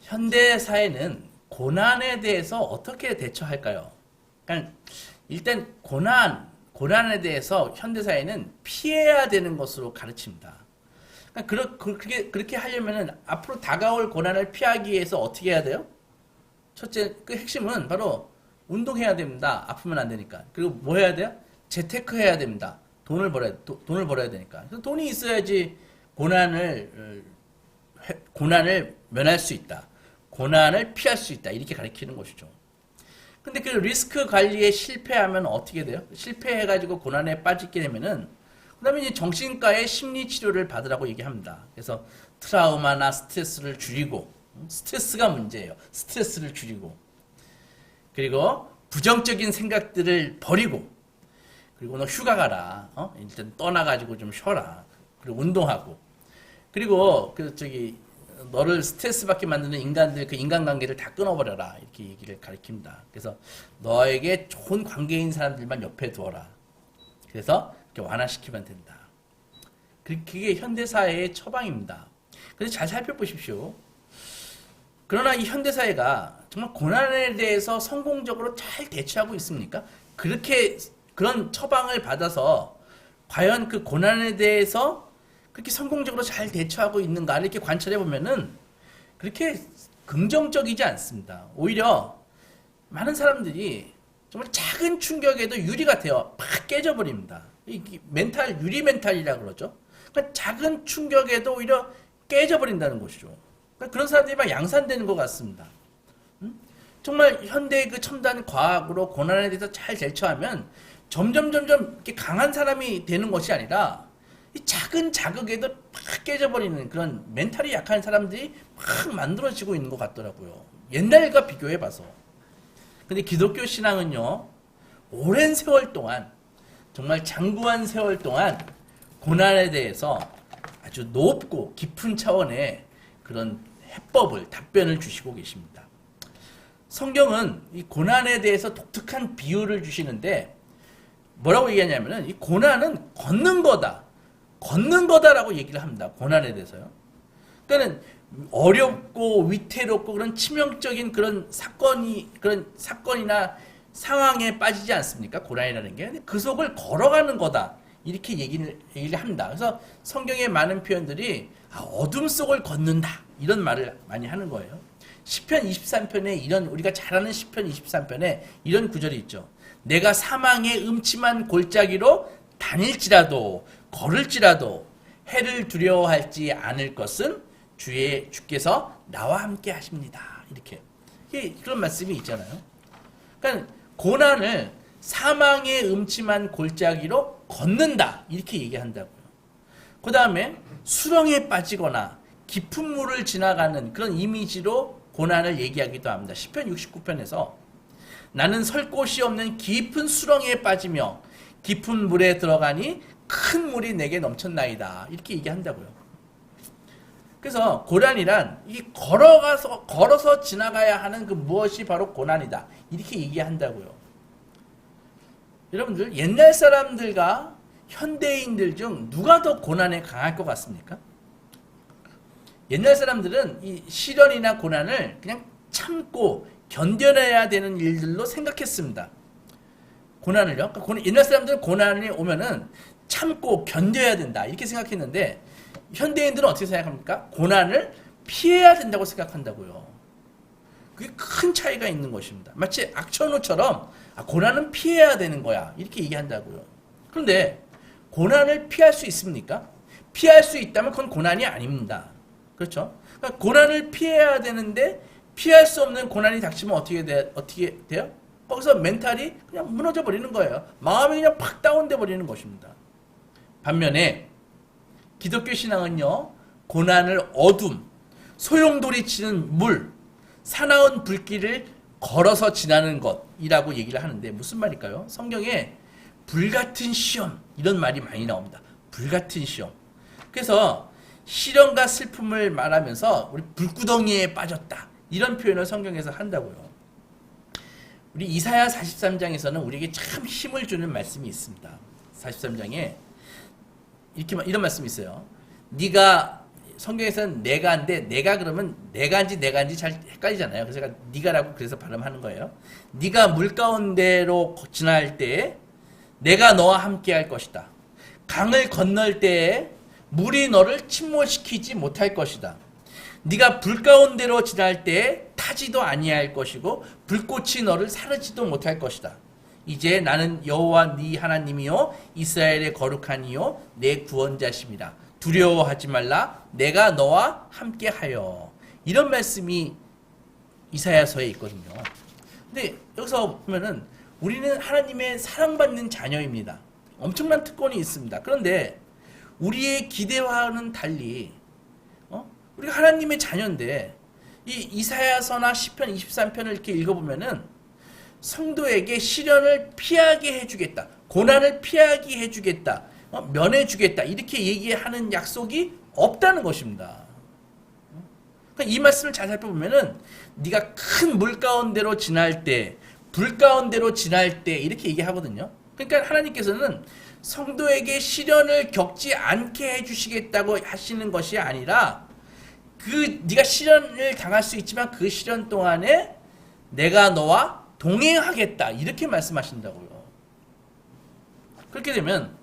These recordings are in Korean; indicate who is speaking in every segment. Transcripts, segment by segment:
Speaker 1: 현대 사회는 고난에 대해서 어떻게 대처할까요? 그러니까 일단 고난에 대해서 현대 사회는 피해야 되는 것으로 가르칩니다. 그러니까 그렇게 하려면은 앞으로 다가올 고난을 피하기 위해서 어떻게 해야 돼요? 첫째, 그 핵심은 바로 운동해야 됩니다. 아프면 안 되니까. 그리고 뭐 해야 돼요? 재테크 해야 됩니다. 돈을 벌어야 되니까. 그래서 돈이 있어야지 고난을 면할 수 있다. 고난을 피할 수 있다. 이렇게 가르치는 것이죠. 근데 그 리스크 관리에 실패하면 어떻게 돼요? 실패해가지고 고난에 빠지게 되면은, 그 다음에 이제 정신과의 심리 치료를 받으라고 얘기합니다. 그래서 트라우마나 스트레스를 줄이고, 스트레스가 문제예요. 스트레스를 줄이고, 그리고 부정적인 생각들을 버리고, 그리고 너 휴가 가라. 일단 떠나가지고 좀 쉬어라. 그리고 운동하고, 그리고 너를 스트레스 받게 만드는 인간들 그 인간관계를 다 끊어버려라 이렇게 얘기를 가르칩니다. 그래서 너에게 좋은 관계인 사람들만 옆에 두어라. 그래서 이렇게 완화시키면 된다. 그게 현대사회의 처방입니다. 그래서 잘 살펴보십시오. 그러나 이 현대사회가 정말 고난에 대해서 성공적으로 잘 대처하고 있습니까? 그런 처방을 받아서 과연 그 고난에 대해서 그렇게 성공적으로 잘 대처하고 있는가 이렇게 관찰해 보면은 그렇게 긍정적이지 않습니다. 오히려 많은 사람들이 정말 작은 충격에도 유리 같아요. 팍 깨져버립니다. 유리 멘탈이라 그러죠. 그러니까 작은 충격에도 오히려 깨져버린다는 것이죠. 그러니까 그런 사람들이 막 양산되는 것 같습니다. 정말 현대의 그 첨단 과학으로 고난에 대해서 잘 대처하면 점점 이렇게 강한 사람이 되는 것이 아니라 이 작은 자극에도 팍 깨져버리는 그런 멘탈이 약한 사람들이 막 만들어지고 있는 것 같더라고요. 옛날과 비교해봐서. 근데 기독교 신앙은요, 오랜 세월 동안, 정말 장구한 세월 동안 고난에 대해서 아주 높고 깊은 차원의 그런 답변을 주시고 계십니다. 성경은 이 고난에 대해서 독특한 비유를 주시는데 뭐라고 얘기하냐면은 이 고난은 걷는 거다라고 얘기를 합니다. 고난에 대해서요. 그러니까 어렵고 위태롭고 그런 치명적인 그런 사건이나 상황에 빠지지 않습니까? 고난이라는 게. 그 속을 걸어가는 거다. 이렇게 얘기를 합니다. 그래서 성경의 많은 표현들이 어둠 속을 걷는다. 이런 말을 많이 하는 거예요. 시편 23편에 우리가 잘 아는 시편 23편에 이런 구절이 있죠. 내가 사망의 음침한 골짜기로 다닐지라도 걸을지라도 해를 두려워하지 않을 것은 주께서 나와 함께 하십니다. 이렇게 그런 말씀이 있잖아요. 그러니까 고난을 사망의 음침한 골짜기로 걷는다 이렇게 얘기한다고요. 그 다음에 수렁에 빠지거나 깊은 물을 지나가는 그런 이미지로 고난을 얘기하기도 합니다. 시편 69편에서 나는 설 곳이 없는 깊은 수렁에 빠지며 깊은 물에 들어가니 큰 물이 내게 넘쳤나이다. 이렇게 얘기한다고요. 그래서 고난이란 걸어서 지나가야 하는 그 무엇이 바로 고난이다. 이렇게 얘기한다고요. 여러분들 옛날 사람들과 현대인들 중 누가 더 고난에 강할 것 같습니까? 옛날 사람들은 이 시련이나 고난을 그냥 참고 견뎌내야 되는 일들로 생각했습니다. 고난을요. 옛날 사람들은 고난이 오면은 참고 견뎌야 된다 이렇게 생각했는데 현대인들은 어떻게 생각합니까? 고난을 피해야 된다고 생각한다고요. 그게 큰 차이가 있는 것입니다. 마치 악천후처럼 고난은 피해야 되는 거야 이렇게 얘기한다고요. 그런데 고난을 피할 수 있습니까? 피할 수 있다면 그건 고난이 아닙니다. 그렇죠? 그러니까 고난을 피해야 되는데 피할 수 없는 고난이 닥치면 어떻게 돼요? 거기서 멘탈이 그냥 무너져 버리는 거예요. 마음이 그냥 팍 다운돼 버리는 것입니다. 반면에 기독교 신앙은요, 고난을 소용돌이 치는 물, 사나운 불길을 걸어서 지나는 것이라고 얘기를 하는데 무슨 말일까요? 성경에 불같은 시험 이런 말이 많이 나옵니다. 불같은 시험. 그래서 시련과 슬픔을 말하면서 우리 불구덩이에 빠졌다 이런 표현을 성경에서 한다고요. 우리 이사야 43장에서는 우리에게 참 힘을 주는 말씀이 있습니다. 43장에 이런 말씀이 있어요. 네가 성경에서는 내가인데 내가 그러면 내가인지 잘 헷갈리잖아요. 그래서 제가 네가라고 그래서 발음하는 거예요. 네가 물 가운데로 지날 때에 내가 너와 함께 할 것이다. 강을 건널 때에 물이 너를 침몰시키지 못할 것이다. 네가 불 가운데로 지날 때에 타지도 아니할 것이고 불꽃이 너를 사르지도 못할 것이다. 이제 나는 여호와 네 하나님이요 이스라엘의 거룩한 이요 내 구원자심이라. 두려워하지 말라. 내가 너와 함께하여. 이런 말씀이 이사야서에 있거든요. 근데 여기서 보면은 우리는 하나님의 사랑받는 자녀입니다. 엄청난 특권이 있습니다. 그런데 우리의 기대와는 달리 우리가 하나님의 자녀인데 이 이사야서나 시편 23편을 이렇게 읽어보면은 성도에게 시련을 피하게 해주겠다. 고난을 피하게 해주겠다. 면해주겠다. 이렇게 얘기하는 약속이 없다는 것입니다. 그러니까 이 말씀을 잘 살펴보면은 네가 큰 물 가운데로 지날 때, 불 가운데로 지날 때 이렇게 얘기하거든요. 그러니까 하나님께서는 성도에게 시련을 겪지 않게 해주시겠다고 하시는 것이 아니라 네가 시련을 당할 수 있지만 그 시련 동안에 내가 너와 동행하겠다 이렇게 말씀하신다고요. 그렇게 되면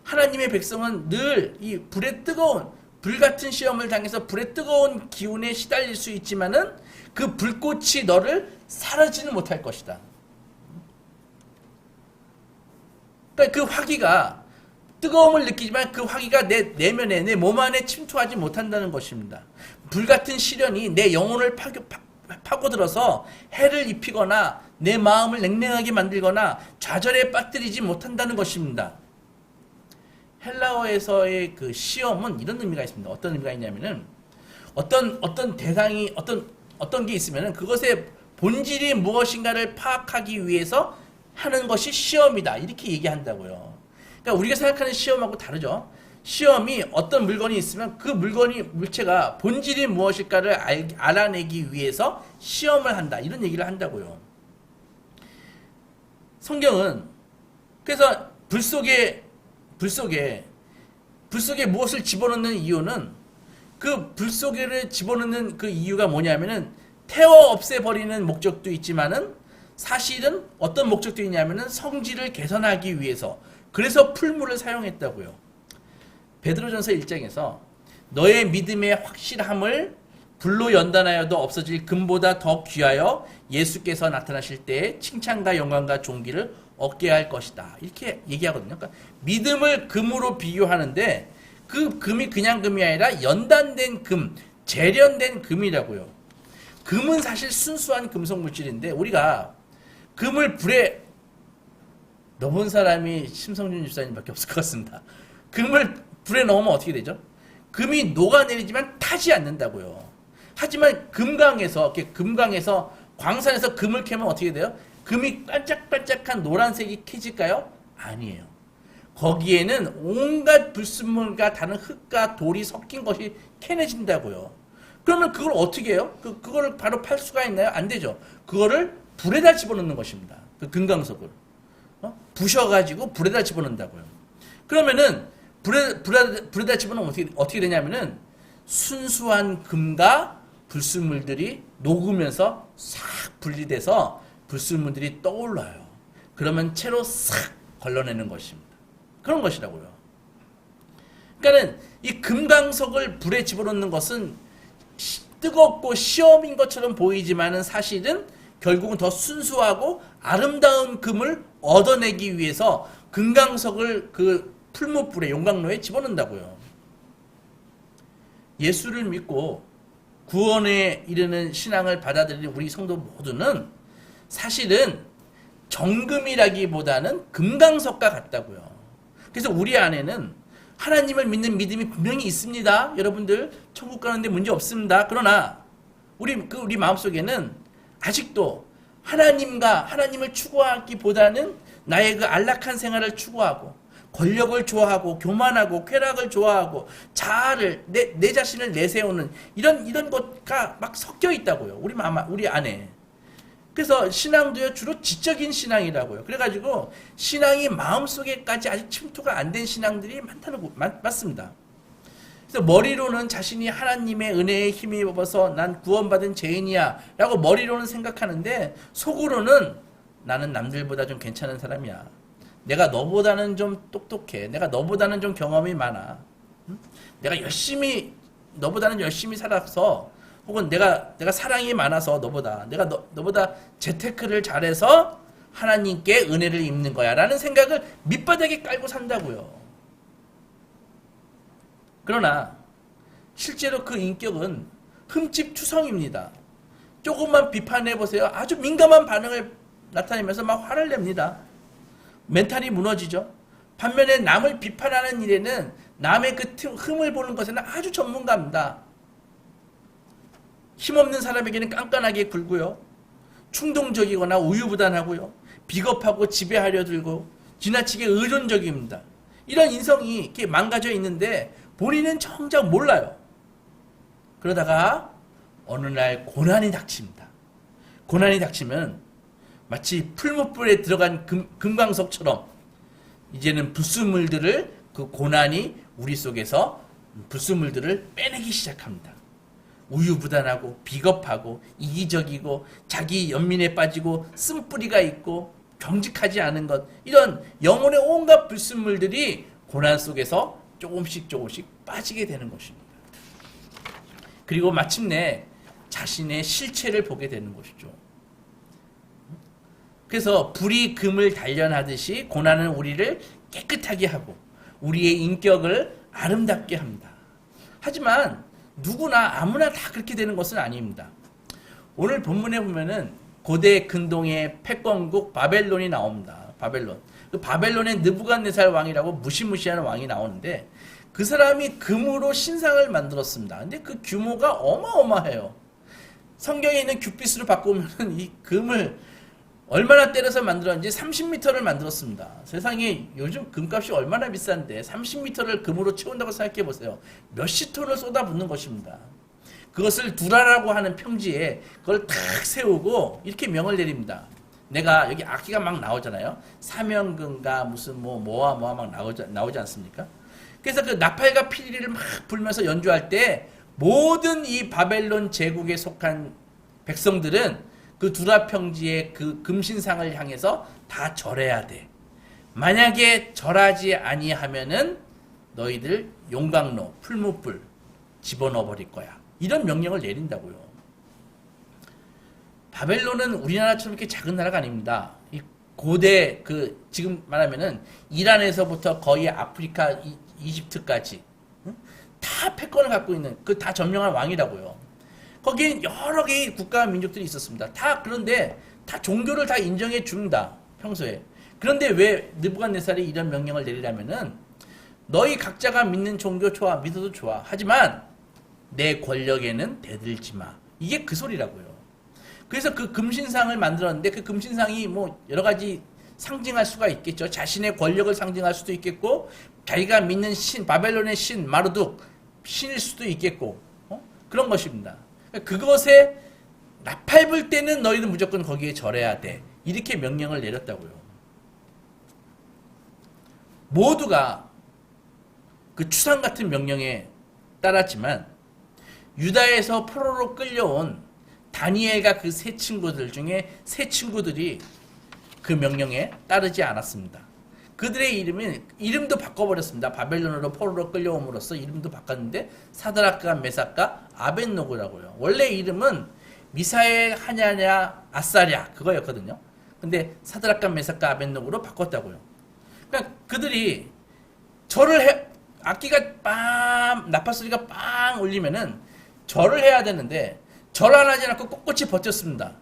Speaker 1: 하나님의 백성은 늘 이 불의 뜨거운 불같은 시험을 당해서 불의 뜨거운 기운에 시달릴 수 있지만은 그 불꽃이 너를 사르지는 못할 것이다. 그러니까 그 화기가 뜨거움을 느끼지만 그 화기가 내 내면에 내 몸 안에 침투하지 못한다는 것입니다. 불같은 시련이 내 영혼을 파고들어서 해를 입히거나 내 마음을 냉랭하게 만들거나 좌절에 빠뜨리지 못한다는 것입니다. 헬라어에서의 그 시험은 이런 의미가 있습니다. 어떤 의미가 있냐면은 어떤 대상이 어떤 게 있으면은 그것의 본질이 무엇인가를 파악하기 위해서 하는 것이 시험이다. 이렇게 얘기한다고요. 그러니까 우리가 생각하는 시험하고 다르죠. 시험이 어떤 물건이 있으면 그 물체가 본질이 무엇일까를 알아내기 위해서 시험을 한다. 이런 얘기를 한다고요. 성경은 그래서 불 속에 무엇을 집어넣는 이유는 그 불 속에를 집어넣는 그 이유가 뭐냐면은 태워 없애버리는 목적도 있지만은 사실은 어떤 목적도 있냐면은 성질을 개선하기 위해서 그래서 풀물을 사용했다고요. 베드로전서 1장에서 너의 믿음의 확실함을 불로 연단하여도 없어질 금보다 더 귀하여 예수께서 나타나실 때에 칭찬과 영광과 존귀를 얻게 할 것이다. 이렇게 얘기하거든요. 그러니까 믿음을 금으로 비유하는데 그 금이 그냥 금이 아니라 연단된 금, 재련된 금이라고요. 금은 사실 순수한 금속 물질인데 우리가 금을 불에 넣은 사람이 심성준 집사님밖에 없을 것 같습니다. 금을 불에 넣으면 어떻게 되죠? 금이 녹아내리지만 타지 않는다고요. 하지만 금강에서 광산에서 금을 캐면 어떻게 돼요? 금이 반짝반짝한 노란색이 캐질까요? 아니에요. 거기에는 온갖 불순물과 다른 흙과 돌이 섞인 것이 캐내진다고요. 그러면 그걸 어떻게 해요? 그거를 바로 팔 수가 있나요? 안 되죠. 그거를 불에다 집어넣는 것입니다. 그 금강석을. 부셔가지고 불에다 집어넣는다고요. 그러면은 불에다 집어넣으면 어떻게 되냐면은 순수한 금과 불순물들이 녹으면서 싹 분리돼서 불순물들이 떠올라요. 그러면 채로 싹 걸러내는 것입니다. 그런 것이라고요. 그러니까는 이 금강석을 불에 집어넣는 것은 뜨겁고 시험인 것처럼 보이지만은 사실은 결국은 더 순수하고 아름다운 금을 얻어내기 위해서 금강석을 그 풀무불에 용광로에 집어넣는다고요. 예수를 믿고 구원에 이르는 신앙을 받아들이는 우리 성도 모두는 사실은 정금이라기보다는 금강석과 같다고요. 그래서 우리 안에는 하나님을 믿는 믿음이 분명히 있습니다. 여러분들 천국 가는데 문제 없습니다. 그러나 우리 마음속에는 아직도 하나님을 추구하기보다는 나의 그 안락한 생활을 추구하고 권력을 좋아하고 교만하고 쾌락을 좋아하고 자아를 내 자신을 내세우는 이런 것과 막 섞여 있다고요. 우리 안에. 그래서 신앙도요 주로 지적인 신앙이라고요. 그래가지고 신앙이 마음속에까지 아직 침투가 안 된 신앙들이 많습니다. 그래서 머리로는 자신이 하나님의 은혜에 힘입어서 난 구원받은 죄인이야 라고 머리로는 생각하는데 속으로는 나는 남들보다 좀 괜찮은 사람이야. 내가 너보다는 좀 똑똑해. 내가 너보다는 좀 경험이 많아. 내가 너보다는 열심히 살아서 혹은 내가 사랑이 많아서 내가 너보다 재테크를 잘해서 하나님께 은혜를 입는 거야 라는 생각을 밑바닥에 깔고 산다고요. 그러나 실제로 그 인격은 흠집투성입니다. 조금만 비판해보세요. 아주 민감한 반응을 나타내면서 막 화를 냅니다. 멘탈이 무너지죠. 반면에 남을 비판하는 일에는 남의 그 흠을 보는 것에는 아주 전문가입니다. 힘없는 사람에게는 깐깐하게 굴고요. 충동적이거나 우유부단하고요. 비겁하고 지배하려 들고 지나치게 의존적입니다. 이런 인성이 이렇게 망가져 있는데 본인은 정작 몰라요. 그러다가 어느 날 고난이 닥칩니다. 고난이 닥치면 마치 풀무불에 들어간 금광석처럼 이제는 불순물들을 그 고난이 우리 속에서 불순물들을 빼내기 시작합니다. 우유부단하고 비겁하고 이기적이고 자기 연민에 빠지고 쓴뿌리가 있고 정직하지 않은 것, 이런 영혼의 온갖 불순물들이 고난 속에서 조금씩 빠지게 되는 것입니다. 그리고 마침내 자신의 실체를 보게 되는 것이죠. 그래서 불이 금을 단련하듯이 고난은 우리를 깨끗하게 하고 우리의 인격을 아름답게 합니다. 하지만 누구나 아무나 다 그렇게 되는 것은 아닙니다. 오늘 본문에 보면은 고대 근동의 패권국 바벨론이 나옵니다. 바벨론. 그 바벨론의 느부갓네살 왕이라고 무시무시한 왕이 나오는데 그 사람이 금으로 신상을 만들었습니다. 근데 그 규모가 어마어마해요. 성경에 있는 큐빗으로 바꾸면 이 금을 얼마나 때려서 만들었는지 30m를 만들었습니다. 세상에 요즘 금값이 얼마나 비싼데 30m를 금으로 채운다고 생각해 보세요. 몇십 톤을 쏟아붓는 것입니다. 그것을 두라라고 하는 평지에 그걸 탁 세우고 이렇게 명을 내립니다. 내가 여기 악기가 막 나오잖아요. 사명금과 무슨 뭐와 막 나오지 않습니까? 그래서 그 나팔과 피리를 막 불면서 연주할 때 모든 이 바벨론 제국에 속한 백성들은 그 두라 평지의 그 금신상을 향해서 다 절해야 돼. 만약에 절하지 아니하면은 너희들 용광로, 풀무불 집어넣어 버릴 거야. 이런 명령을 내린다고요. 바벨론은 우리나라처럼 이렇게 작은 나라가 아닙니다. 이 고대 지금 말하면은 이란에서부터 거의 아프리카 이집트까지 다 패권을 갖고 있는 다 점령한 왕이라고요. 거기에 여러 개의 국가와 민족들이 있었습니다. 그런데 다 종교를 다 인정해 줍니다. 평소에. 그런데 왜 느부갓네살이 이런 명령을 내리려면은 너희 각자가 믿는 종교 좋아, 믿어도 좋아. 하지만 내 권력에는 대들지 마. 이게 그 소리라고요. 그래서 그 금신상을 만들었는데 그 금신상이 여러 가지 상징할 수가 있겠죠. 자신의 권력을 상징할 수도 있겠고 자기가 믿는 신, 바벨론의 신 마르둑 신일 수도 있겠고 그런 것입니다. 그것에 나팔 불 때는 너희는 무조건 거기에 절해야 돼. 이렇게 명령을 내렸다고요. 모두가 그 추상 같은 명령에 따랐지만 유다에서 포로로 끌려온 다니엘과 그 세 친구들 중에 세 친구들이 그 명령에 따르지 않았습니다. 그들의 이름도 바꿔버렸습니다. 바벨론으로 포로로 끌려옴으로써 이름도 바꿨는데 사드락과 메삭과 아벳노고라고요. 원래 이름은 미사엘, 하냐냐, 아사랴 그거였거든요. 근데 사드락과 메삭과 아벳노고로 바꿨다고요. 그러니까 그들이 악기가 빵, 나팔 소리가 빵 울리면은 절을 해야 되는데 절 안 하지 않고 꼿꼿이 버텼습니다.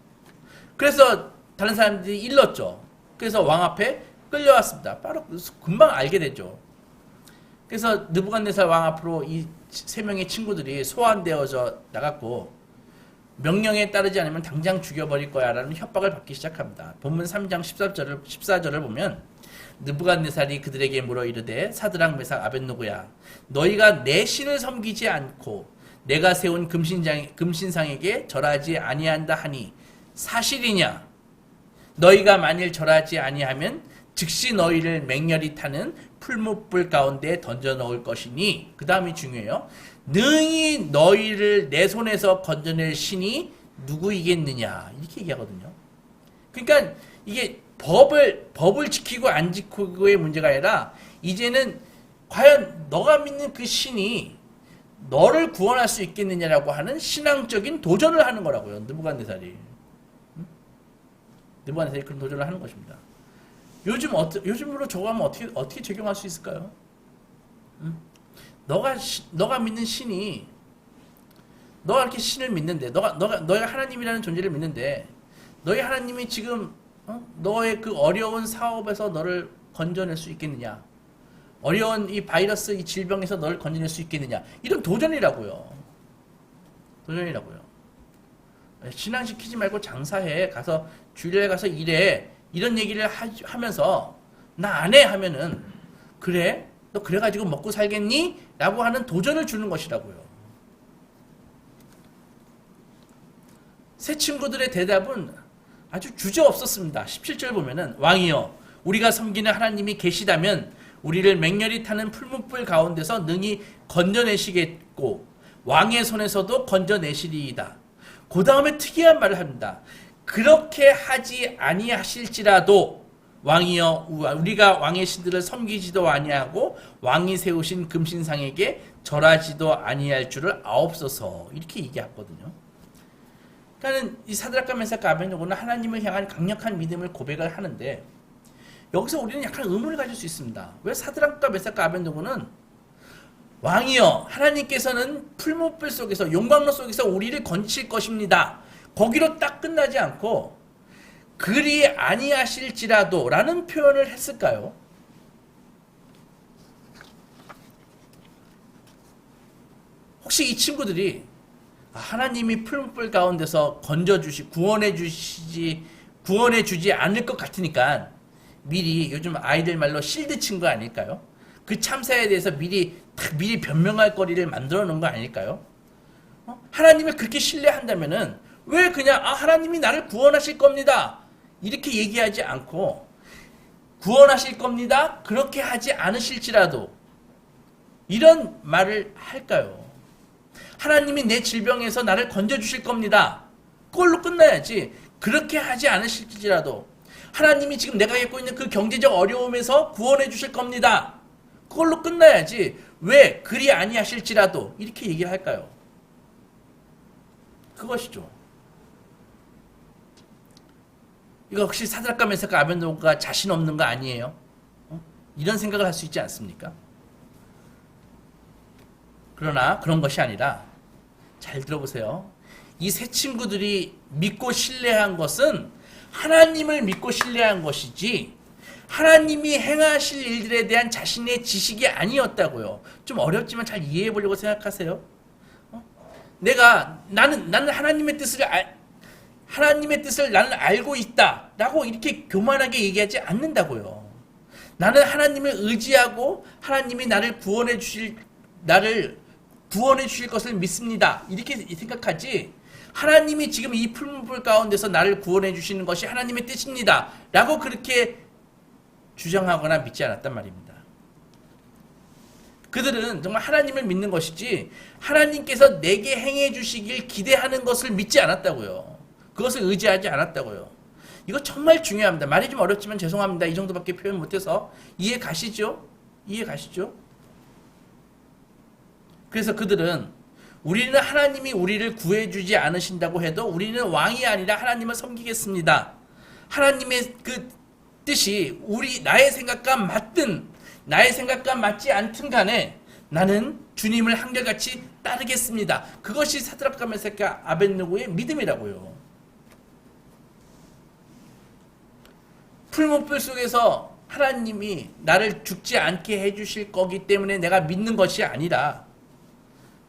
Speaker 1: 그래서 다른 사람들이 일렀죠. 그래서 왕 앞에 끌려왔습니다. 바로 금방 알게 됐죠. 그래서 느부갓네살 왕 앞으로 이 세 명의 친구들이 소환되어져 나갔고 명령에 따르지 않으면 당장 죽여버릴 거야 라는 협박을 받기 시작합니다. 본문 3장 14절을 보면 느부갓네살이 그들에게 물어 이르되 사드락 메삭 아벳노고야 너희가 내 신을 섬기지 않고 내가 세운 금신상에게 절하지 아니한다 하니 사실이냐? 너희가 만일 절하지 아니하면 즉시 너희를 맹렬히 타는 풀무불 가운데 던져 넣을 것이니 그 다음이 중요해요. 능히 너희를 내 손에서 건져낼 신이 누구이겠느냐 이렇게 얘기하거든요. 그러니까 이게 법을 지키고 안 지키고의 문제가 아니라 이제는 과연 너가 믿는 그 신이 너를 구원할 수 있겠느냐라고 하는 신앙적인 도전을 하는 거라고요. 느부갓네살이. 느부갓네살이 그런 도전을 하는 것입니다. 요즘으로 저거 하면 어떻게 적용할 수 있을까요? 너가 믿는 신이, 너가 이렇게 신을 믿는데, 너가 하나님이라는 존재를 믿는데, 너희 하나님이 지금, 너의 그 어려운 사업에서 너를 건져낼 수 있겠느냐? 어려운 이 바이러스, 이 질병에서 너를 건져낼 수 있겠느냐? 이런 도전이라고요. 도전이라고요. 신앙시키지 말고 장사해. 가서, 주일에 가서 일해. 이런 얘기를 하면서, 나 안 해. 하면은, 그래? 너 그래가지고 먹고 살겠니? 라고 하는 도전을 주는 것이라고요. 새 친구들의 대답은 아주 주저없었습니다. 17절 보면은, 왕이여, 우리가 섬기는 하나님이 계시다면, 우리를 맹렬히 타는 풀무불 가운데서 능히 건져내시겠고 왕의 손에서도 건져내시리이다. 그 다음에 특이한 말을 합니다. 그렇게 하지 아니하실지라도 왕이여 우리가 왕의 신들을 섬기지도 아니하고 왕이 세우신 금신상에게 절하지도 아니할 줄을 아옵소서 이렇게 얘기했거든요. 그러니까 이 사드락과 메삭과 아벳느고는 하나님을 향한 강력한 믿음을 고백을 하는데 여기서 우리는 약간 의문을 가질 수 있습니다. 왜 사드락과 메삭과 아벳느고는 왕이여 하나님께서는 풀무불 속에서 용광로 속에서 우리를 건질 것입니다. 거기로 딱 끝나지 않고 그리 아니하실지라도 라는 표현을 했을까요? 혹시 이 친구들이 하나님이 풀무불 가운데서 구원해 주지 않을 것 같으니까 미리 요즘 아이들 말로 실드 친 거 아닐까요? 그 참사에 대해서 미리 변명할 거리를 만들어 놓은 거 아닐까요? 하나님을 그렇게 신뢰한다면은 왜 그냥 하나님이 나를 구원하실 겁니다. 이렇게 얘기하지 않고 구원하실 겁니다. 그렇게 하지 않으실지라도 이런 말을 할까요? 하나님이 내 질병에서 나를 건져주실 겁니다. 그걸로 끝나야지. 그렇게 하지 않으실지라도 하나님이 지금 내가 겪고 있는 그 경제적 어려움에서 구원해 주실 겁니다. 그걸로 끝나야지. 왜 그리 아니하실지라도 이렇게 얘기를 할까요? 그것이죠. 이거 혹시 사드락과 메삭과 아벳느고가 자신 없는 거 아니에요? 이런 생각을 할 수 있지 않습니까? 그러나 그런 것이 아니라 잘 들어보세요. 이 세 친구들이 믿고 신뢰한 것은 하나님을 믿고 신뢰한 것이지 하나님이 행하실 일들에 대한 자신의 지식이 아니었다고요. 좀 어렵지만 잘 이해해 보려고 생각하세요. 나는 하나님의 뜻을 나는 알고 있다라고 이렇게 교만하게 얘기하지 않는다고요. 나는 하나님을 의지하고 하나님이 나를 구원해 주실 것을 믿습니다. 이렇게 생각하지. 하나님이 지금 이 풀무불 가운데서 나를 구원해 주시는 것이 하나님의 뜻입니다. 라고 그렇게 주장하거나 믿지 않았단 말입니다. 그들은 정말 하나님을 믿는 것이지 하나님께서 내게 행해 주시길 기대하는 것을 믿지 않았다고요. 그것을 의지하지 않았다고요. 이거 정말 중요합니다. 말이 좀 어렵지만 죄송합니다. 이 정도밖에 표현 못해서 이해 가시죠? 그래서 그들은 우리는 하나님이 우리를 구해주지 않으신다고 해도 우리는 왕이 아니라 하나님을 섬기겠습니다. 하나님의 그 뜻이 나의 생각과 맞든 나의 생각과 맞지 않든 간에 나는 주님을 한결같이 따르겠습니다. 그것이 사드락과 메삭과 아벳느고의 믿음이라고요. 풀무불 속에서 하나님이 나를 죽지 않게 해주실 거기 때문에 내가 믿는 것이 아니라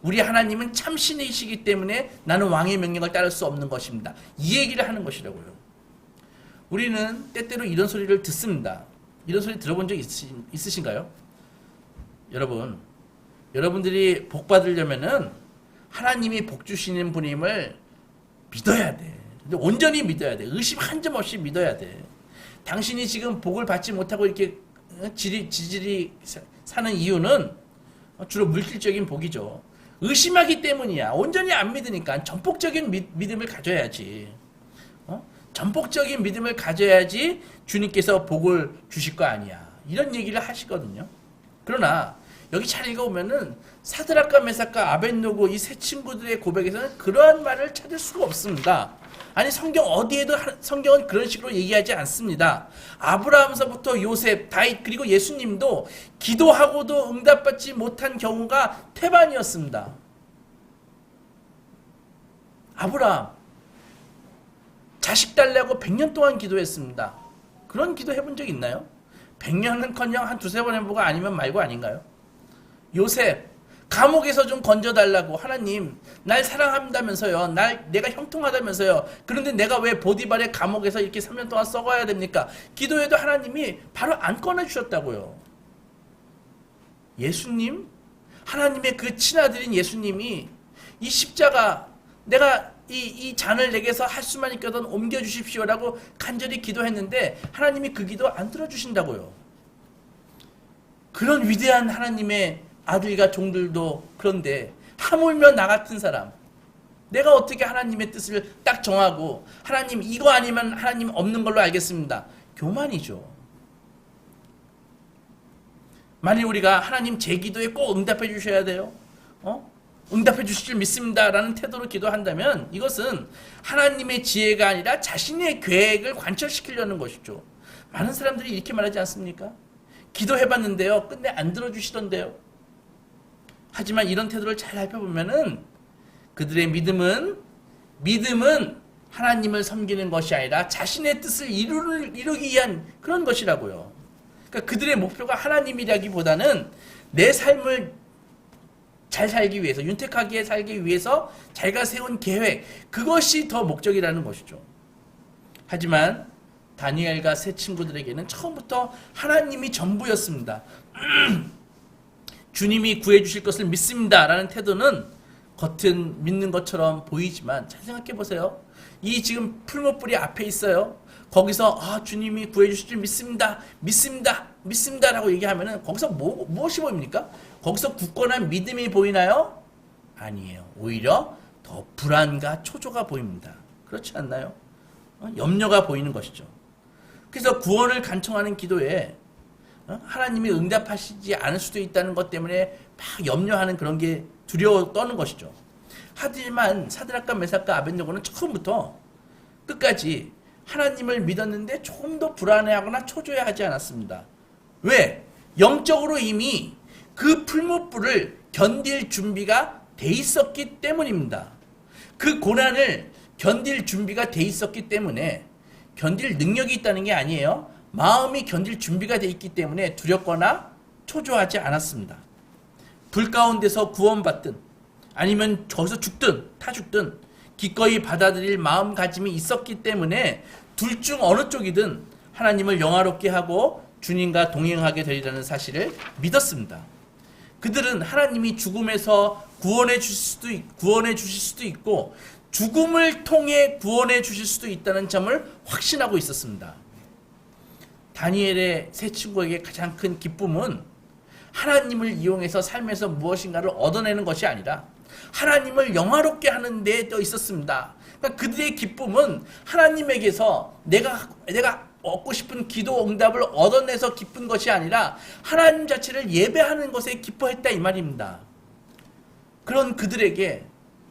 Speaker 1: 우리 하나님은 참신이시기 때문에 나는 왕의 명령을 따를 수 없는 것입니다. 이 얘기를 하는 것이라고요. 우리는 때때로 이런 소리를 듣습니다. 이런 소리 들어본 적 있으신가요? 여러분들이 복 받으려면은 하나님이 복 주시는 분임을 믿어야 돼. 온전히 믿어야 돼. 의심 한 점 없이 믿어야 돼. 당신이 지금 복을 받지 못하고 이렇게 지질이 사는 이유는 주로 물질적인 복이죠. 의심하기 때문이야. 온전히 안 믿으니까 전폭적인 믿음을 가져야지. 전폭적인 믿음을 가져야지 주님께서 복을 주실 거 아니야. 이런 얘기를 하시거든요. 그러나 여기 잘 읽어보면은 사드락과 메삭과 아벳노고 이 세 친구들의 고백에서는 그러한 말을 찾을 수가 없습니다. 아니 성경 어디에도 성경은 그런 식으로 얘기하지 않습니다. 아브라함서부터 요셉, 다윗 그리고 예수님도 기도하고도 응답받지 못한 경우가 태반이었습니다. 아브라함 자식 달라고 100년 동안 기도했습니다. 그런 기도 해본 적 있나요? 100년은커녕 한 두세 번 해보고 아니면 말고 아닌가요? 요셉 감옥에서 좀 건져달라고 하나님 날 사랑한다면서요. 내가 형통하다면서요. 그런데 내가 왜 보디발의 감옥에서 이렇게 3년 동안 썩어야 됩니까? 기도해도 하나님이 바로 안 꺼내주셨다고요. 예수님? 하나님의 그 친아들인 예수님이 이 십자가 내가 이 잔을 내게서 할 수만 있거든 옮겨주십시오라고 간절히 기도했는데 하나님이 그 기도 안 들어주신다고요. 그런 위대한 하나님의 아들과 종들도 그런데 하물며 나 같은 사람 내가 어떻게 하나님의 뜻을 딱 정하고 하나님 이거 아니면 하나님 없는 걸로 알겠습니다. 교만이죠. 만일 우리가 하나님 제 기도에 꼭 응답해 주셔야 돼요. 응답해 주실 줄 믿습니다 라는 태도로 기도한다면 이것은 하나님의 지혜가 아니라 자신의 계획을 관철시키려는 것이죠. 많은 사람들이 이렇게 말하지 않습니까? 기도해봤는데요 끝내 안 들어주시던데요. 하지만 이런 태도를 잘 살펴보면은 그들의 믿음은 하나님을 섬기는 것이 아니라 자신의 뜻을 이루기 위한 그런 것이라고요. 그러니까 그들의 목표가 하나님이라기보다는 내 삶을 잘 살기 위해서 윤택하게 살기 위해서 자기가 세운 계획 그것이 더 목적이라는 것이죠. 하지만 다니엘과 세 친구들에게는 처음부터 하나님이 전부였습니다. 주님이 구해주실 것을 믿습니다 라는 태도는 겉은 믿는 것처럼 보이지만 잘 생각해 보세요. 이 지금 풀무불이 앞에 있어요. 거기서 주님이 구해주실 줄 믿습니다 라고 얘기하면은 거기서 무엇이 보입니까? 거기서 굳건한 믿음이 보이나요? 아니에요. 오히려 더 불안과 초조가 보입니다. 그렇지 않나요? 염려가 보이는 것이죠. 그래서 구원을 간청하는 기도에 하나님이 응답하시지 않을 수도 있다는 것 때문에 막 염려하는 그런 게 두려워 떠는 것이죠. 하지만 사드락과 메삭과 아벳노고는 처음부터 끝까지 하나님을 믿었는데 조금 더 불안해하거나 초조해하지 않았습니다. 왜? 영적으로 이미 그 풀무불을 견딜 준비가 돼 있었기 때문입니다. 그 고난을 견딜 준비가 돼 있었기 때문에 견딜 능력이 있다는 게 아니에요. 마음이 견딜 준비가 돼 있기 때문에 두렵거나 초조하지 않았습니다. 불 가운데서 구원받든 아니면 저기서 죽든 타 죽든 기꺼이 받아들일 마음가짐이 있었기 때문에 둘 중 어느 쪽이든 하나님을 영화롭게 하고 주님과 동행하게 되리라는 사실을 믿었습니다. 그들은 하나님이 죽음에서 구원해 주실 수도 있고 죽음을 통해 구원해 주실 수도 있다는 점을 확신하고 있었습니다. 다니엘의 세 친구에게 가장 큰 기쁨은 하나님을 이용해서 삶에서 무엇인가를 얻어내는 것이 아니라 하나님을 영화롭게 하는 데 또 있었습니다. 그러니까 그들의 기쁨은 하나님에게서 내가 얻고 싶은 기도 응답을 얻어내서 기쁜 것이 아니라 하나님 자체를 예배하는 것에 기뻐했다 이 말입니다. 그런 그들에게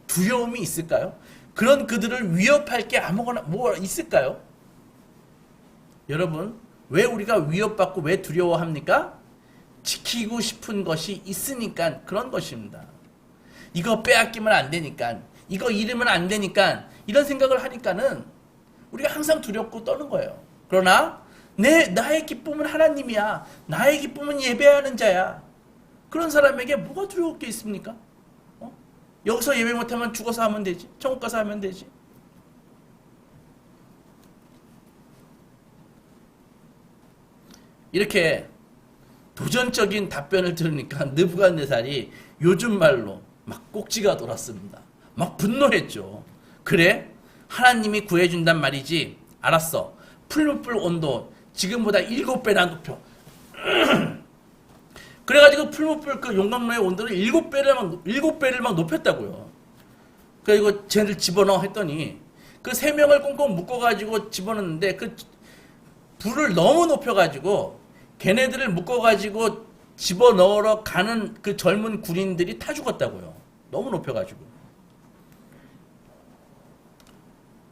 Speaker 1: 두려움이 있을까요? 그런 그들을 위협할 게 아무거나 뭐 있을까요? 여러분 왜 우리가 위협받고 왜 두려워합니까? 지키고 싶은 것이 있으니까 그런 것입니다. 이거 빼앗기면 안 되니까 이거 잃으면 안 되니까 이런 생각을 하니까는 우리가 항상 두렵고 떠는 거예요. 그러나 나의 기쁨은 하나님이야. 나의 기쁨은 예배하는 자야. 그런 사람에게 뭐가 두려울 게 있습니까? 여기서 예배 못하면 죽어서 하면 되지. 천국 가서 하면 되지. 이렇게 도전적인 답변을 들으니까 느부갓네살이 요즘 말로 막 꼭지가 돌았습니다. 막 분노했죠. 그래? 하나님이 구해준단 말이지. 알았어. 풀무불 온도 지금보다 7배나 높여. 그래가지고 풀무불 그 용광로의 온도를 7배를 막 높였다고요. 그리고 쟤들 집어넣어 했더니 그 3명을 꽁꽁 묶어가지고 집어넣는데 그 불을 너무 높여가지고 걔네들을 묶어가지고 집어넣으러 가는 그 젊은 군인들이 타 죽었다고요. 너무 높여가지고.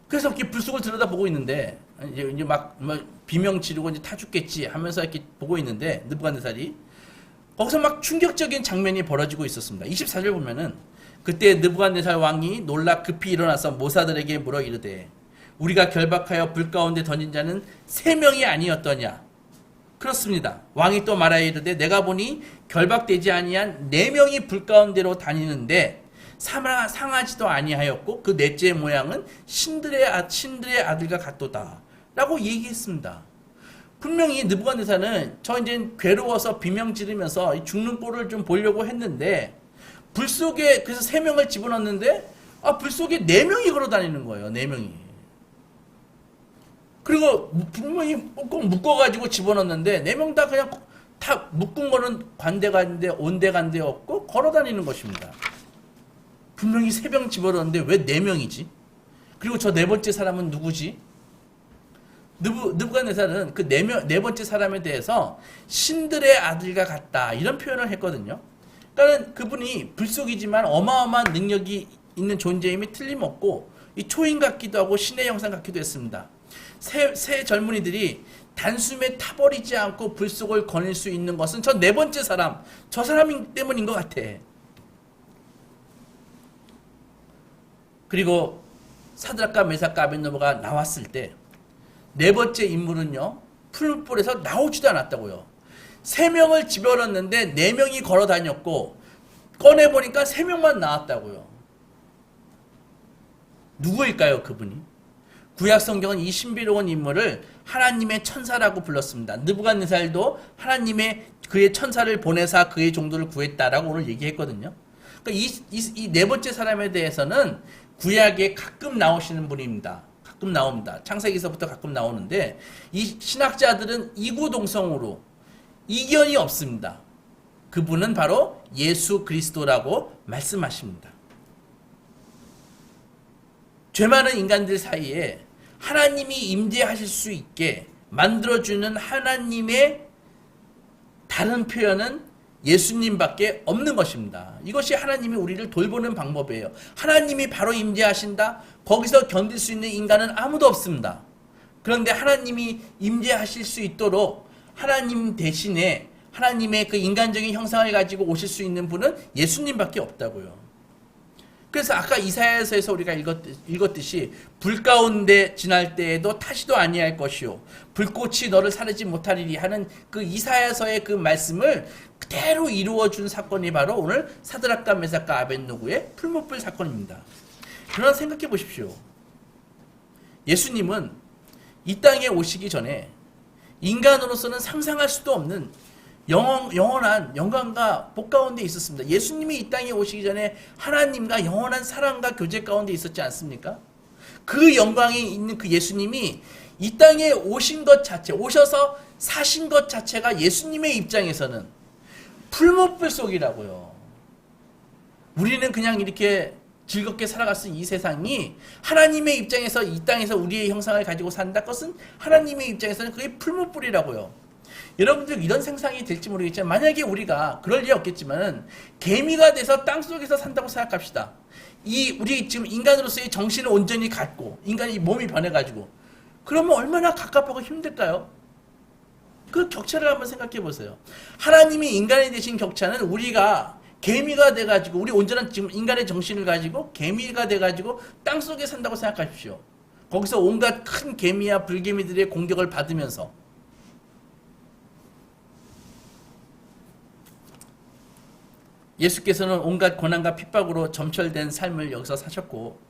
Speaker 1: 그래서 이렇게 불 속을 들여다보고 있는데 이제 막 비명 지르고 이제 타 죽겠지 하면서 이렇게 보고 있는데 느부갓네살이 거기서 막 충격적인 장면이 벌어지고 있었습니다. 24절 보면은 그때 느부갓네살 왕이 놀라 급히 일어나서 모사들에게 물어 이르되 우리가 결박하여 불 가운데 던진 자는 3명이 아니었더냐. 그렇습니다. 왕이 또 말하여 이르되 내가 보니 결박되지 아니한 4명이 불 가운데로 다니는데 상하지도 아니하였고 그 넷째 모양은 신들의 아들과 같도다 라고 얘기했습니다. 분명히 느부갓네살은 저 이제 괴로워서 비명 지르면서 죽는 꼴을 좀 보려고 했는데 불 속에 그래서 3명을 집어넣는데 불 속에 4명이 걸어 다니는 거예요. 4명이. 그리고 분명히 꼭 묶어가지고 집어넣는데 4명 다 그냥 다 묶은 거는 관대간데 온대간데 없고 걸어 다니는 것입니다. 분명히 3명 집어넣었는데 왜 4명이지? 그리고 저 4번째 사람은 누구지? 느부갓네살은 그 네 번째 사람에 대해서 신들의 아들과 같다 이런 표현을 했거든요. 그러니까 그분이 불속이지만 어마어마한 능력이 있는 존재임이 틀림없고 이 초인 같기도 하고 신의 형상 같기도 했습니다. 세 젊은이들이 단숨에 타버리지 않고 불속을 거닐 수 있는 것은 저 4번째 사람, 저 사람 때문인 것 같아. 그리고 사드락과 메삭과 아벳느고가 나왔을 때 4번째 인물은요, 풀불에서 나오지도 않았다고요. 3명을 집어넣었는데 4명이 걸어 다녔고 꺼내보니까 3명만 나왔다고요. 누구일까요, 그분이? 구약 성경은 이 신비로운 인물을 하나님의 천사라고 불렀습니다. 느부갓네살도 하나님의 그의 천사를 보내사 그의 종도를 구했다라고 오늘 얘기했거든요. 그러니까 이 4번째 사람에 대해서는 구약에 가끔 나오시는 분입니다. 가끔 나옵니다. 창세기서부터 가끔 나오는데 이 신학자들은 이구동성으로 이견이 없습니다. 그분은 바로 예수 그리스도라고 말씀하십니다. 죄 많은 인간들 사이에 하나님이 임재하실 수 있게 만들어주는 하나님의 다른 표현은 예수님밖에 없는 것입니다. 이것이 하나님이 우리를 돌보는 방법이에요. 하나님이 바로 임재하신다? 거기서 견딜 수 있는 인간은 아무도 없습니다. 그런데 하나님이 임재하실 수 있도록 하나님 대신에 하나님의 그 인간적인 형상을 가지고 오실 수 있는 분은 예수님밖에 없다고요. 그래서 아까 이사야서에서 우리가 읽었듯이 불 가운데 지날 때에도 타지도 아니할 것이요 불꽃이 너를 사르지 못하리리 하는 그 이사야서의 그 말씀을 그대로 이루어준 사건이 바로 오늘 사드락과 메삭과 아벳느고의 풀무불 사건입니다. 그러나 생각해 보십시오. 예수님은 이 땅에 오시기 전에 인간으로서는 상상할 수도 없는 영원한 영광과 복 가운데 있었습니다. 예수님이 이 땅에 오시기 전에 하나님과 영원한 사랑과 교제 가운데 있었지 않습니까? 그 영광이 있는 그 예수님이 이 땅에 오신 것 자체, 오셔서 사신 것 자체가 예수님의 입장에서는 풀무불 속이라고요. 우리는 그냥 이렇게 즐겁게 살아갈 수 있는 이 세상이 하나님의 입장에서 이 땅에서 우리의 형상을 가지고 산다 것은 하나님의 입장에서는 그게 풀무불이라고요. 여러분들 이런 생각이 될지 모르겠지만 만약에 우리가 그럴 리 없겠지만 개미가 돼서 땅속에서 산다고 생각합시다. 우리 지금 인간으로서의 정신을 온전히 갖고 인간이 몸이 변해가지고 그러면 얼마나 갑갑하고 힘들까요? 그 격차를 한번 생각해 보세요. 하나님이 인간이 되신 격차는 우리가 개미가 돼가지고 우리 온전한 지금 인간의 정신을 가지고 개미가 돼가지고 땅속에 산다고 생각하십시오. 거기서 온갖 큰 개미와 불개미들의 공격을 받으면서 예수께서는 온갖 고난과 핍박으로 점철된 삶을 여기서 사셨고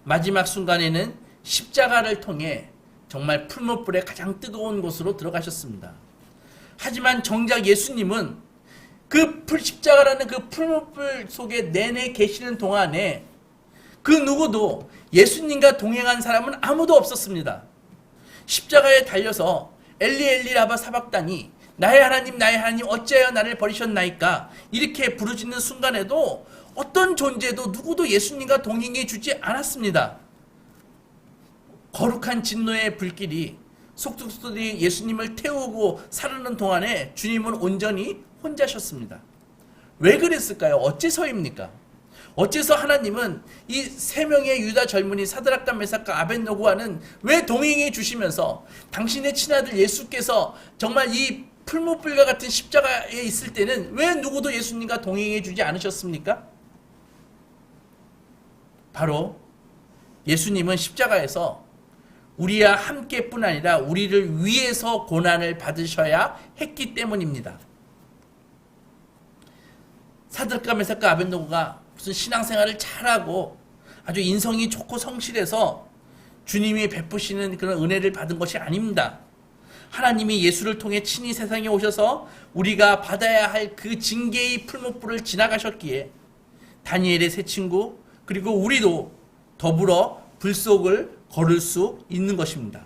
Speaker 1: 마지막 순간에는 십자가를 통해 정말 풀무불의 가장 뜨거운 곳으로 들어가셨습니다. 하지만 정작 예수님은 그 십자가라는 그 풀무불 속에 내내 계시는 동안에 그 누구도 예수님과 동행한 사람은 아무도 없었습니다. 십자가에 달려서 엘리 엘리 라바 사박다니 나의 하나님 어찌하여 나를 버리셨나이까 이렇게 부르짖는 순간에도 어떤 존재도 누구도 예수님과 동행해 주지 않았습니다. 거룩한 진노의 불길이 속속들이 예수님을 태우고 사르는 동안에 주님은 온전히 혼자셨습니다. 왜 그랬을까요? 어째서입니까? 어째서 하나님은 이 세 명의 유다 젊은이 사드락과 메삭과 아벳노고와는 왜 동행해 주시면서 당신의 친아들 예수께서 정말 이 풀무불과 같은 십자가에 있을 때는 왜 누구도 예수님과 동행해 주지 않으셨습니까? 바로 예수님은 십자가에서 우리와 함께뿐 아니라 우리를 위해서 고난을 받으셔야 했기 때문입니다. 사드락과 메삭과 아벳노고가 무슨 신앙생활을 잘하고 아주 인성이 좋고 성실해서 주님이 베푸시는 그런 은혜를 받은 것이 아닙니다. 하나님이 예수를 통해 친히 세상에 오셔서 우리가 받아야 할 그 징계의 풀무불을 지나가셨기에 다니엘의 세 친구 그리고 우리도 더불어 불 속을 걸을 수 있는 것입니다.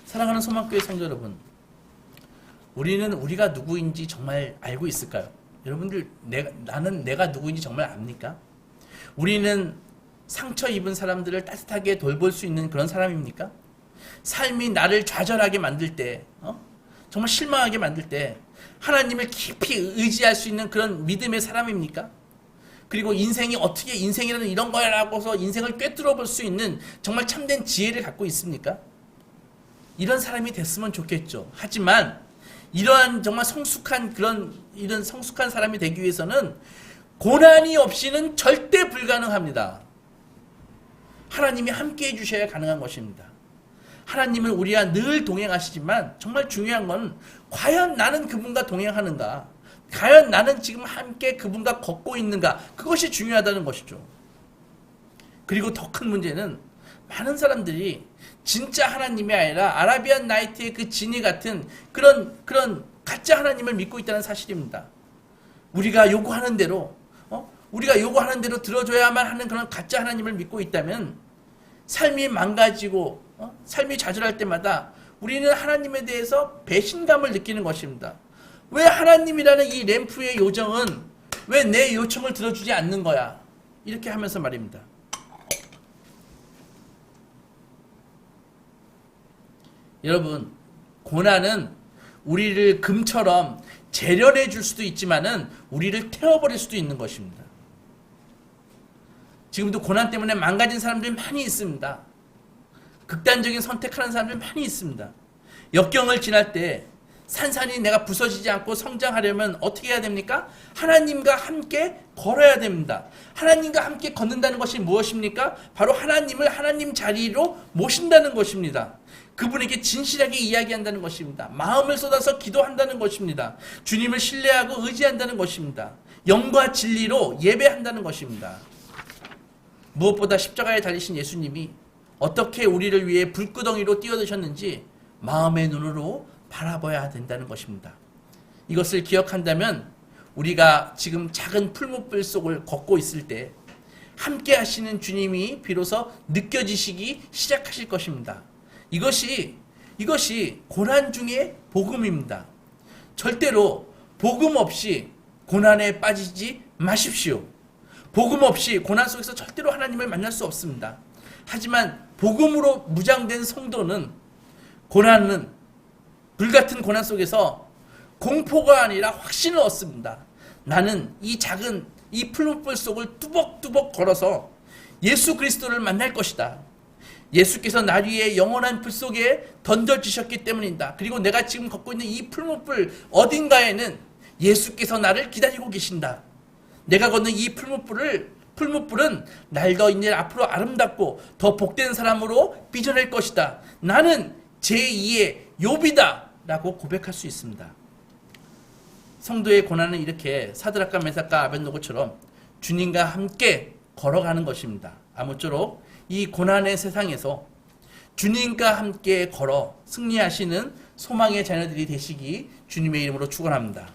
Speaker 1: 사랑하는 소망교회 성도 여러분, 우리는 우리가 누구인지 정말 알고 있을까요? 여러분들 나는 내가 누구인지 정말 압니까? 우리는 상처 입은 사람들을 따뜻하게 돌볼 수 있는 그런 사람입니까? 삶이 나를 좌절하게 만들 때 정말 실망하게 만들 때 하나님을 깊이 의지할 수 있는 그런 믿음의 사람입니까? 그리고 인생이 어떻게 인생이라는 이런 거야라고서 인생을 꿰뚫어 볼 수 있는 정말 참된 지혜를 갖고 있습니까? 이런 사람이 됐으면 좋겠죠. 하지만 이러한 정말 성숙한 이런 성숙한 사람이 되기 위해서는 고난이 없이는 절대 불가능합니다. 하나님이 함께 해주셔야 가능한 것입니다. 하나님은 우리와 늘 동행하시지만 정말 중요한 건 과연 나는 그분과 동행하는가? 과연 나는 지금 함께 그분과 걷고 있는가? 그것이 중요하다는 것이죠. 그리고 더 큰 문제는 많은 사람들이 진짜 하나님이 아니라 아라비안 나이트의 그 지니 같은 그런 가짜 하나님을 믿고 있다는 사실입니다. 우리가 요구하는 대로 들어줘야만 하는 그런 가짜 하나님을 믿고 있다면 삶이 망가지고 삶이 좌절할 때마다 우리는 하나님에 대해서 배신감을 느끼는 것입니다. 왜 하나님이라는 이 램프의 요정은 왜 내 요청을 들어주지 않는 거야? 이렇게 하면서 말입니다. 여러분, 고난은 우리를 금처럼 재련해 줄 수도 있지만은 우리를 태워버릴 수도 있는 것입니다. 지금도 고난 때문에 망가진 사람들이 많이 있습니다. 극단적인 선택하는 사람들이 많이 있습니다. 역경을 지날 때 산산이 내가 부서지지 않고 성장하려면 어떻게 해야 됩니까? 하나님과 함께 걸어야 됩니다. 하나님과 함께 걷는다는 것이 무엇입니까? 바로 하나님을 하나님 자리로 모신다는 것입니다. 그분에게 진실하게 이야기한다는 것입니다. 마음을 쏟아서 기도한다는 것입니다. 주님을 신뢰하고 의지한다는 것입니다. 영과 진리로 예배한다는 것입니다. 무엇보다 십자가에 달리신 예수님이 어떻게 우리를 위해 불구덩이로 뛰어드셨는지 마음의 눈으로 바라봐야 된다는 것입니다. 이것을 기억한다면 우리가 지금 작은 풀무불 속을 걷고 있을 때 함께 하시는 주님이 비로소 느껴지시기 시작하실 것입니다. 이것이 고난 중에 복음입니다. 절대로 복음 없이 고난에 빠지지 마십시오. 복음 없이 고난 속에서 절대로 하나님을 만날 수 없습니다. 하지만 복음으로 무장된 성도는 불같은 고난 속에서 공포가 아니라 확신을 얻습니다. 나는 이 작은 이 풀무불 속을 뚜벅뚜벅 걸어서 예수 그리스도를 만날 것이다. 예수께서 날 위해 영원한 불 속에 던져주셨기 때문이다. 그리고 내가 지금 걷고 있는 이 풀무불 어딘가에는 예수께서 나를 기다리고 계신다. 내가 걷는 이 풀무불은 날 더 이제 앞으로 아름답고 더 복된 사람으로 빚어낼 것이다. 나는 제2의 욥이다 라고 고백할 수 있습니다. 성도의 고난은 이렇게 사드락과 메삭과 아벳노고처럼 주님과 함께 걸어가는 것입니다. 아무쪼록 이 고난의 세상에서 주님과 함께 걸어 승리하시는 소망의 자녀들이 되시기 주님의 이름으로 축원합니다.